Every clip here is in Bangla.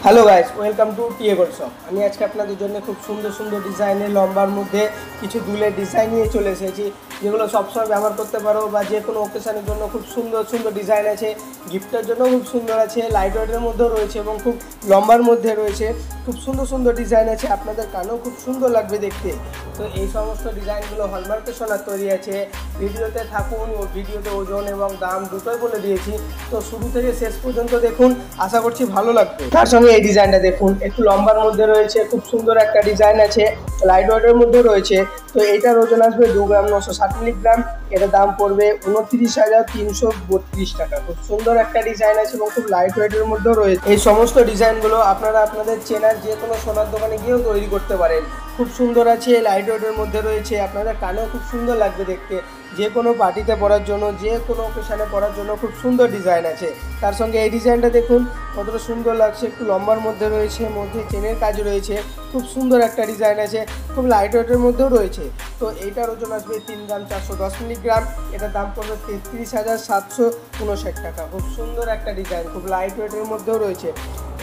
Hello guys, welcome to TA gold shop. আমি আজকে আপনাদের জন্য খুব সুন্দর সুন্দর ডিজাইনের লম্বার মধ্যে কিছু দুলের ডিজাইন নিয়ে চলে এসেছি, যেগুলো সবসময় ব্যবহার করতে পারো বা যে কোনো অকেশনের জন্য খুব সুন্দর সুন্দর ডিজাইন আছে। গিফটের জন্য খুব সুন্দর আছে, লাইট ওয়েটের মধ্যেও রয়েছে এবং খুব লম্বার মধ্যে রয়েছে। খুব সুন্দর সুন্দর ডিজাইন আছে, আপনাদের কানেও খুব সুন্দর লাগবে দেখতে। তো এই সমস্ত ডিজাইনগুলো হলমার্কের সোনার তৈরি আছে। ভিডিওতে থাকুন, ও ভিডিওতে ওজন এবং দাম দুটোই বলে দিয়েছি, তো শুরু থেকে শেষ পর্যন্ত দেখুন, আশা করছি ভালো লাগবে। তার সঙ্গে এই ডিজাইনটা দেখুন, একটু লম্বার মধ্যে রয়েছে, খুব সুন্দর একটা ডিজাইন আছে, লাইট ওয়েটের মধ্যে রয়েছে। তো এইটার ওজন আসবে 2 গ্রাম 960 মিলিগ্রাম। এটার দাম পড়বে 29,332 টাকা। খুব সুন্দর একটা ডিজাইন আছে এবং খুব লাইট ওয়েটের মধ্যেও রয়েছে। এই সমস্ত ডিজাইনগুলো আপনারা আপনাদের চেনার যে কোনো সোনার দোকানে গিয়েও তৈরি করতে পারেন। খুব সুন্দর আছে, লাইট ওয়েটের মধ্যে রয়েছে, আপনাদের কানেও খুব সুন্দর লাগবে দেখতে। যে কোনো পার্টিতে পরার জন্য, যে কোনো অকেশনে পরার জন্য খুব সুন্দর ডিজাইন আছে। তার সঙ্গে এই ডিজাইনটা দেখুন কতটা সুন্দর লাগছে, একটু লম্বার মধ্যে রয়েছে, মধ্যে চেনের কাজ রয়েছে। খুব সুন্দর একটা ডিজাইন আছে, খুব লাইট ওয়েটের মধ্যেও রয়েছে। তো এইটার ওজন আসবে 3 গ্রাম 410 মিলিগ্রাম। এটার দাম পড়বে 33,759 টাকা। খুব সুন্দর একটা ডিজাইন, খুব লাইট ওয়েটের মধ্যেও রয়েছে।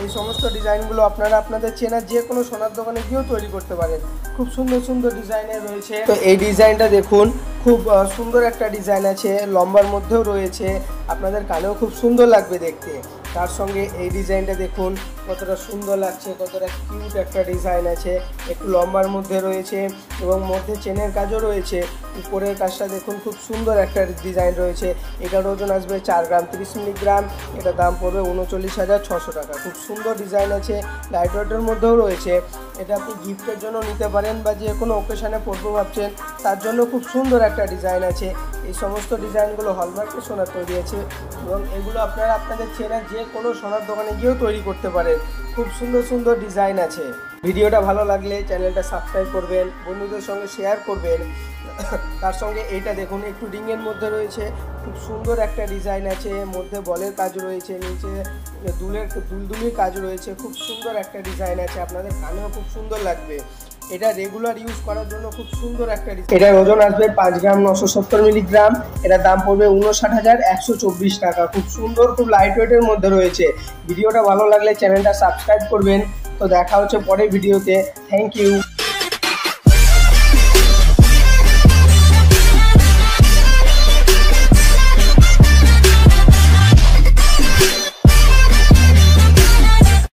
এই সমস্ত ডিজাইনগুলো আপনারা আপনাদের চেনা যে কোনো সোনার দোকানে গিয়েও তৈরি করতে পারেন। খুব সুন্দর সুন্দর ডিজাইনের রয়েছে। তো এই ডিজাইনটা দেখুন, খুব সুন্দর একটা ডিজাইন আছে, লম্বার মধ্যেও রয়েছে, আপনাদের কানেও খুব সুন্দর লাগবে দেখতে। তার সঙ্গে এই ডিজাইনটা দেখুন কতটা সুন্দর লাগছে, কতটা কিউট একটা ডিজাইন আছে, একটু লম্বার মধ্যে রয়েছে এবং মধ্যে চেনের কাজও রয়েছে। উপরের কাজটা দেখুন, খুব সুন্দর একটা ডিজাইন রয়েছে। এটার ওজন আসবে 4 গ্রাম 30 মিলিগ্রাম। এটার দাম পড়বে 39,600 টাকা। খুব সুন্দর ডিজাইন আছে, লাইট ওয়েটের মধ্যেও রয়েছে। এটা আপনি গিফটের জন্য নিতে পারেন বা যে কোনো অকেশনে পরবো ভাবছেন, তার জন্য খুব সুন্দর একটা ডিজাইন আছে। এই সমস্ত ডিজাইনগুলো হলমার্কের সোনার তৈরি আছে এবং এগুলো আপনারা আপনাদের চেনা যে কোনো সোনার দোকানে গিয়েও তৈরি করতে পারেন। খুব সুন্দর সুন্দর ডিজাইন আছে। ভিডিওটা ভালো লাগলে চ্যানেলটা সাবস্ক্রাইব করবেন, বন্ধুদের সঙ্গে শেয়ার করবেন। তার সঙ্গে এইটা দেখুন, একটু রিংয়ের মধ্যে রয়েছে, খুব সুন্দর একটা ডিজাইন আছে, মধ্যে বলের কাজ রয়েছে, নিচে দুলদুলির কাজ রয়েছে। খুব সুন্দর একটা ডিজাইন আছে, আপনাদের কানেও খুব সুন্দর লাগবে। এটা রেগুলার ইউজ করার জন্য খুব সুন্দর একটা ডিজাইন। এটার ওজন আসবে 5 গ্রাম 970 মিলিগ্রাম। এটার দাম পড়বে 59,124 টাকা। খুব সুন্দর, খুব লাইট ওয়েটের মধ্যে রয়েছে। ভিডিওটা ভালো লাগলে চ্যানেলটা সাবস্ক্রাইব করবেন। তো দেখা হচ্ছে পরের ভিডিওতে। Thank you.